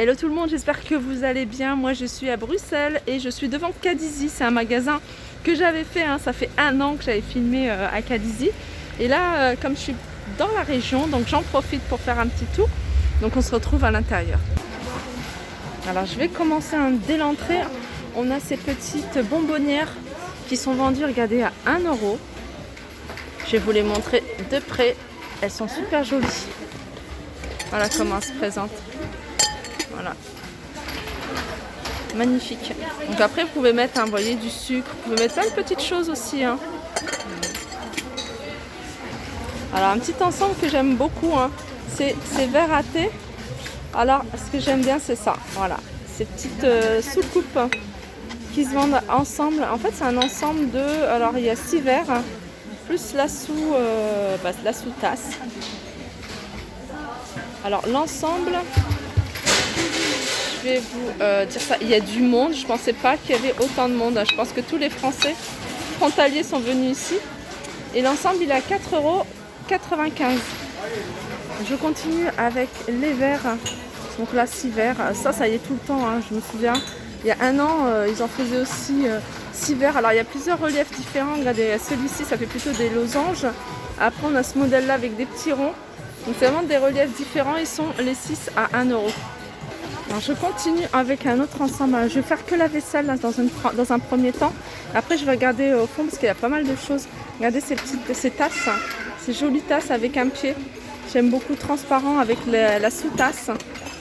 Hello tout le monde, j'espère que vous allez bien. Moi je suis à Bruxelles et je suis devant Cadizzi. C'est un magasin que j'avais fait, ça fait 1 an que j'avais filmé à Cadizzi. Et là, comme je suis dans la région, donc j'en profite pour faire un petit tour. Donc on se retrouve à l'intérieur. Alors je vais commencer dès l'entrée. On a ces petites bonbonnières qui sont vendues, regardez, à 1 €. Je vais vous les montrer de près. Elles sont super jolies. Voilà comment elles se présentent. Voilà. Magnifique. Donc après, vous pouvez mettre, vous voyez, du sucre. Vous pouvez mettre plein de petites choses aussi. Alors un petit ensemble que j'aime beaucoup, c'est ces verres à thé. Alors ce que j'aime bien, c'est ça. Voilà. Ces petites soucoupes qui se vendent ensemble. En fait, c'est un ensemble de... Alors il y a 6 verres, plus la sous-tasse. Alors l'ensemble... Je vais vous dire ça, il y a du monde, je ne pensais pas qu'il y avait autant de monde. Je pense que tous les Français frontaliers sont venus ici. Et l'ensemble il est à 4,95 €. Je continue avec les verres. Donc là 6 verres, ça y est tout le temps, je me souviens. Il y a 1 an, ils en faisaient aussi 6 verres. Alors il y a plusieurs reliefs différents. Regardez, celui-ci ça fait plutôt des losanges. Après on a ce modèle là avec des petits ronds. Donc c'est vraiment des reliefs différents. Ils sont les 6 à 1 €. Alors je continue avec un autre ensemble. Je vais faire que la vaisselle là, dans un premier temps. Après je vais regarder au fond parce qu'il y a pas mal de choses. Regardez ces tasses, ces jolies tasses avec un pied. J'aime beaucoup, transparent avec la sous-tasse.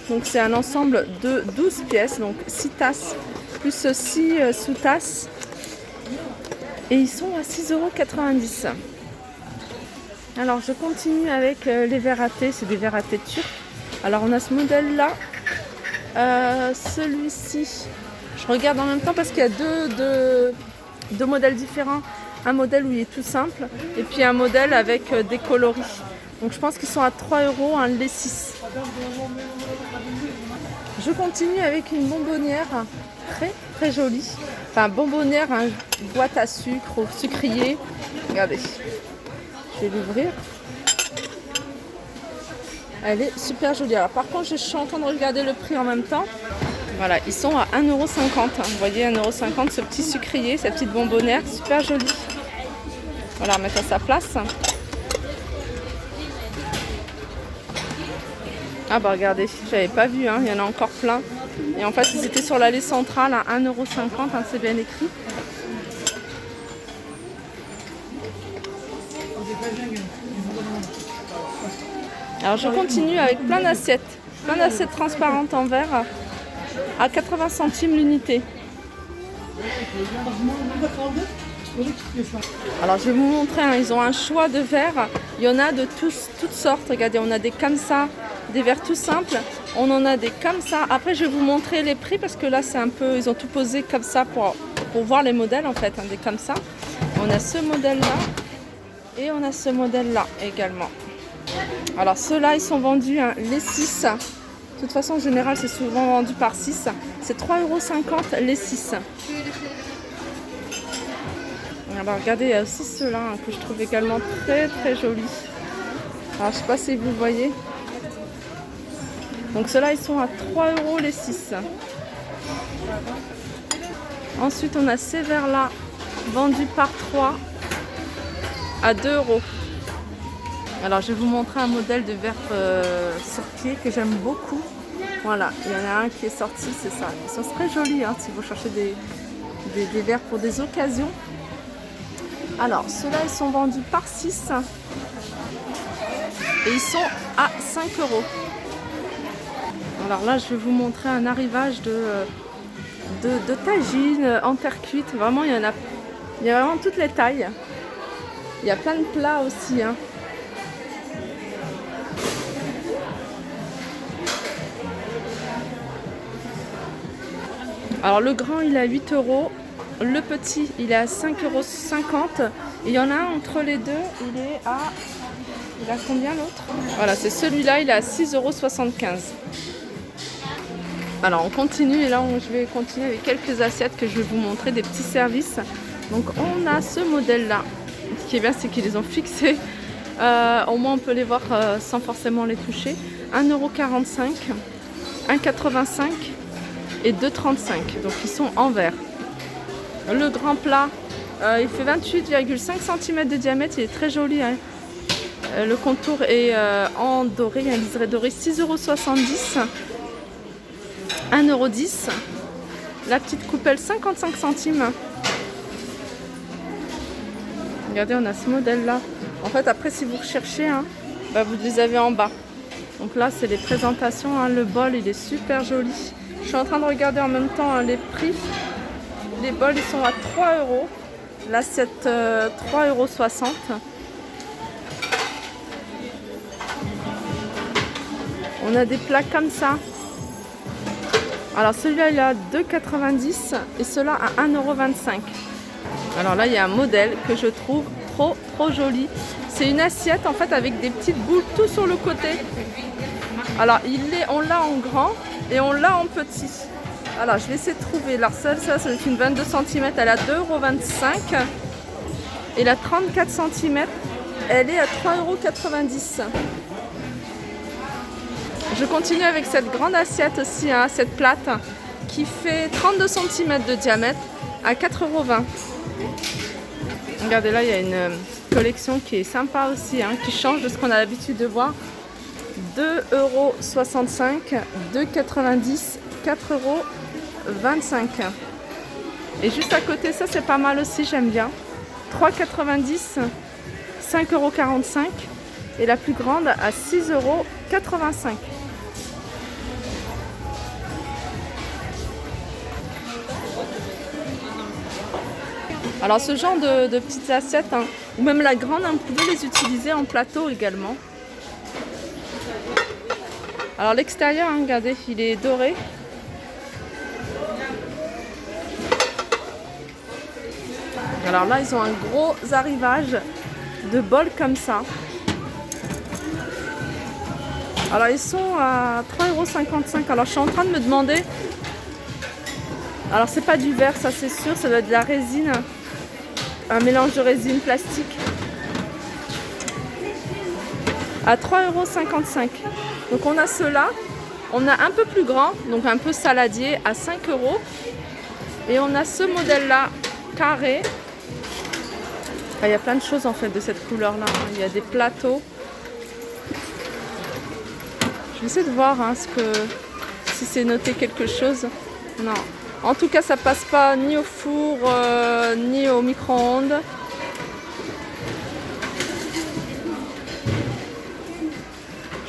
Donc c'est un ensemble de 12 pièces, donc 6 tasses plus 6 sous-tasses. Et ils sont à 6,90 €. Alors je continue avec les verres à thé, c'est des verres à thé turcs. Alors on a ce modèle là. Celui-ci, je regarde en même temps parce qu'il y a deux modèles différents. Un modèle où il est tout simple et puis un modèle avec des coloris. Donc je pense qu'ils sont à 3 €, les 6. Je continue avec une bonbonnière très très jolie. Enfin bonbonnière, boîte à sucre, au sucrier. Regardez, je vais l'ouvrir. Elle est super jolie. Alors par contre, je suis en train de regarder le prix en même temps. Voilà, ils sont à 1,50 €. Vous voyez, 1,50 € ce petit sucrier, cette petite bonbonnière, super jolie. Voilà, mettre à sa place. Ah bah regardez, j'avais pas vu, il y en a encore plein. Et en fait, ils étaient sur l'allée centrale à 1,50 €, c'est bien écrit. Alors je continue avec plein d'assiettes transparentes en verre à 80 centimes l'unité. Alors je vais vous montrer, ils ont un choix de verres, il y en a de toutes sortes. Regardez, on a des comme ça, des verres tout simples, on en a des comme ça. Après je vais vous montrer les prix parce que là c'est un peu, ils ont tout posé comme ça pour voir les modèles en fait, des comme ça. On a ce modèle là et on a ce modèle là également. Alors ceux-là ils sont vendus les 6. De toute façon en général c'est souvent vendu par 6. C'est 3,50 € les 6. Alors regardez, il y a aussi ceux-là que je trouve également très très jolis. Alors je sais pas si vous voyez. Donc ceux-là ils sont à 3 € les 6. Ensuite on a ces verres-là vendus par 3 à 2 €. Alors je vais vous montrer un modèle de verre sur pied que j'aime beaucoup. Voilà, il y en a un qui est sorti, c'est ça. Ils sont très jolis si vous cherchez des verres pour des occasions. Alors ceux-là ils sont vendus par 6 et ils sont à 5 €. Alors là je vais vous montrer un arrivage de tagines en terre cuite. Vraiment il y a vraiment toutes les tailles. Il y a plein de plats aussi. Alors le grand il est à 8 €, le petit il est à 5,50 €. Et il y en a un entre les deux, il a combien l'autre? Voilà, c'est celui-là, il est à 6,75 €. Alors on continue et là je vais continuer avec quelques assiettes que je vais vous montrer, des petits services. Donc on a ce modèle là. Ce qui est bien c'est qu'ils les ont fixés. Au moins on peut les voir sans forcément les toucher. 1,45 €. 1,85 et 2,35. Donc ils sont en verre. Le grand plat, il fait 28,5 cm de diamètre. Il est très joli. Hein. Le contour est en doré. Il y a un liseré doré. 6,70 €. 1,10 €. La petite coupelle, 55 centimes. Regardez, on a ce modèle-là. En fait, après, si vous recherchez, hein, bah, vous les avez en bas. Donc là, c'est les présentations. Hein. Le bol, il est super joli. Je suis en train de regarder en même temps hein, les prix. Les bols, ils sont à 3 €. L'assiette, 3,60 €. On a des plats comme ça. Alors celui-là, il est à 2,90 € et celui-là à 1,25 €. Alors là, il y a un modèle que je trouve trop joli. C'est une assiette en fait avec des petites boules tout sur le côté. Alors on l'a en grand et on l'a en petit. Alors je vais essayer de trouver. Alors ça c'est une 22 cm, elle est à 2,25 € et la 34 cm, elle est à 3,90 €. Je continue avec cette grande assiette aussi, hein, cette plate qui fait 32 cm de diamètre à 4,20 €. Regardez là, il y a une collection qui est sympa aussi, hein, qui change de ce qu'on a l'habitude de voir. 2,65 €, 2,90 €, 4,25 €. Et juste à côté, ça c'est pas mal aussi, j'aime bien. 3,90 €, 5,45 € et la plus grande à 6,85 €. Alors ce genre de petites assiettes, hein, ou même la grande, hein, vous pouvez les utiliser en plateau également. Alors l'extérieur, hein, regardez, il est doré. Alors là, ils ont un gros arrivage de bols comme ça. Alors ils sont à 3,55 €. Alors je suis en train de me demander. Alors c'est pas du verre, ça c'est sûr, ça doit être de la résine. Un mélange de résine plastique. À 3,55 €. Donc on a ceux-là. On a un peu plus grand, donc un peu saladier, à 5 €. Et on a ce modèle-là, carré. Ah, il y a plein de choses en fait de cette couleur-là. Hein. Il y a des plateaux. Je vais essayer de voir hein, si c'est noté quelque chose. Non. En tout cas, ça passe pas ni au four, ni au micro-ondes.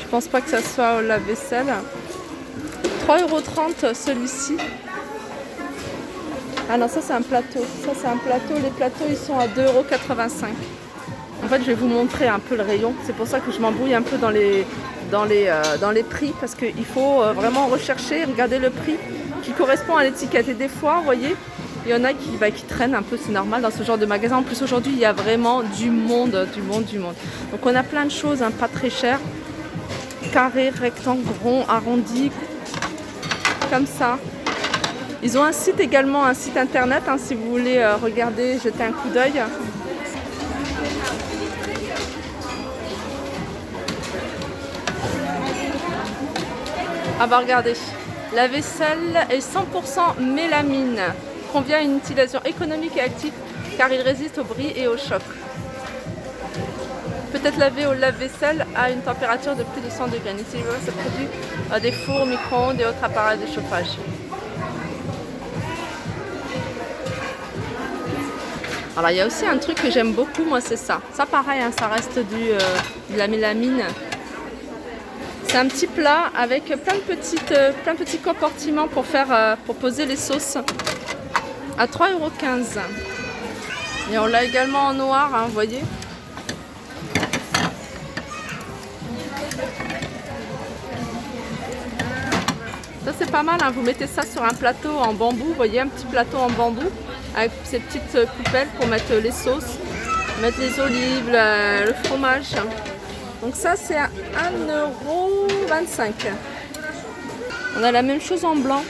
Je pense pas que ça soit au lave-vaisselle. 3,30 € celui-ci. Ah non, ça c'est un plateau. Ça c'est un plateau. Les plateaux, ils sont à 2,85 €. En fait, je vais vous montrer un peu le rayon. C'est pour ça que je m'embrouille un peu dans les prix. Parce qu'il faut vraiment rechercher, regarder le prix qui correspond à l'étiquette. Et des fois, vous voyez, il y en a qui traînent un peu. C'est normal dans ce genre de magasin. En plus, aujourd'hui, il y a vraiment du monde. Donc, on a plein de choses, hein, pas très chères. Carré, rectangle, rond, arrondi. Comme ça. Ils ont un site également, un site internet, hein, si vous voulez regarder, jeter un coup d'œil. Ah bah regardez, la vaisselle est 100% mélamine, convient à une utilisation économique et active car il résiste au bris et au choc. Peut être lavé au lave-vaisselle à une température de plus de 100 degrés. N'utilisez pas ce produit à des fours, micro-ondes et autres appareils de chauffage. Alors il y a aussi un truc que j'aime beaucoup, moi c'est ça. Ça pareil, hein, ça reste de la mélamine. C'est un petit plat avec plein de petits compartiments pour poser les sauces. À 3,15 €. Et on l'a également en noir, hein, vous voyez. Ça c'est pas mal, hein. Vous mettez ça sur un plateau en bambou, vous voyez, un petit plateau en bambou avec ces petites coupelles pour mettre les sauces, mettre les olives, le fromage. Donc ça c'est à 1,25 €. On a la même chose en blanc,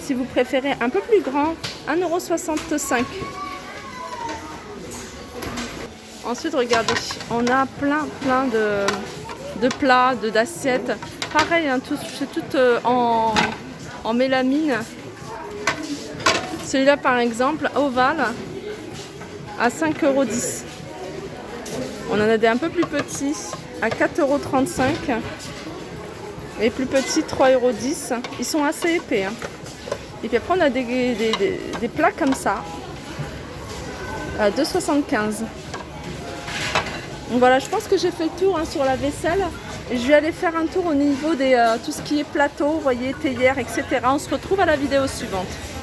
si vous préférez un peu plus grand, 1,65 €. Ensuite regardez, on a plein de plats, d'assiettes Pareil, hein, c'est tout en mélamine. Celui-là par exemple, ovale, à 5,10 €. On en a des un peu plus petits, à 4,35 €. Les plus petits, 3,10 €. Ils sont assez épais. Hein. Et puis après, on a des plats comme ça, à 2,75 €. Donc voilà, je pense que j'ai fait le tour hein, sur la vaisselle. Et je vais aller faire un tour au niveau des tout ce qui est plateau, vous voyez, théière, etc. On se retrouve à la vidéo suivante.